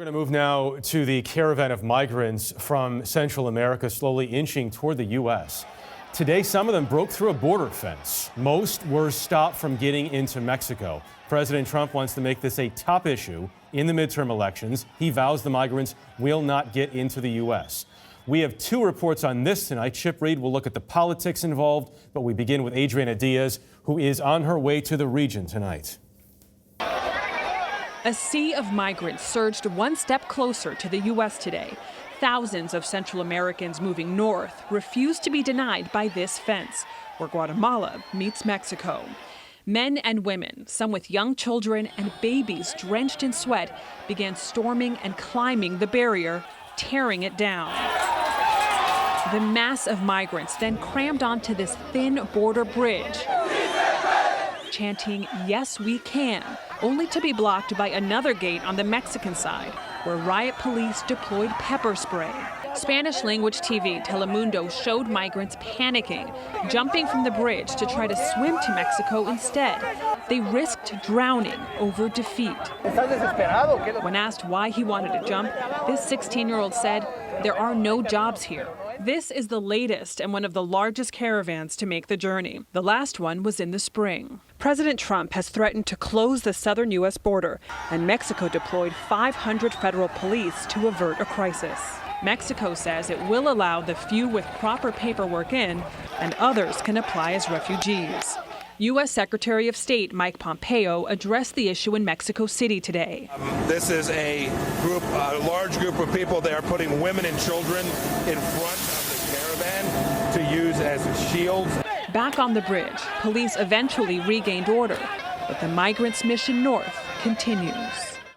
We're going to move now to the caravan of migrants from Central America slowly inching toward the U.S. Today, some of them broke through a border fence. Most were stopped from getting into Mexico. President Trump wants to make this a top issue in the midterm elections. He vows the migrants will not get into the U.S. We have two reports on this tonight. Chip Reid will look at the politics involved, but we begin with Adriana Diaz, who is on her way to the region tonight. A sea of migrants surged one step closer to the U.S. today. Thousands of Central Americans moving north refused to be denied by this fence, where Guatemala meets Mexico. Men and women, some with young children and babies drenched in sweat, began storming and climbing the barrier, tearing it down. The mass of migrants then crammed onto this thin border bridge, chanting, "Yes, we can," only to be blocked by another gate on the Mexican side, where riot police deployed pepper spray. Spanish-language TV Telemundo showed migrants panicking, jumping from the bridge to try to swim to Mexico instead. They risked drowning over defeat. When asked why he wanted to jump, this 16-year-old said, "There are no jobs here." This is the latest and one of the largest caravans to make the journey. The last one was in the spring. President Trump has threatened to close the southern U.S. border, and Mexico deployed 500 federal police to avert a crisis. Mexico says it will allow the few with proper paperwork in, and others can apply as refugees. U.S. Secretary of State Mike Pompeo addressed the issue in Mexico City today. This is a large group of people. They are putting women and children in front of the caravan to use as shields. Back on the bridge, police eventually regained order, but the migrants' mission north continues.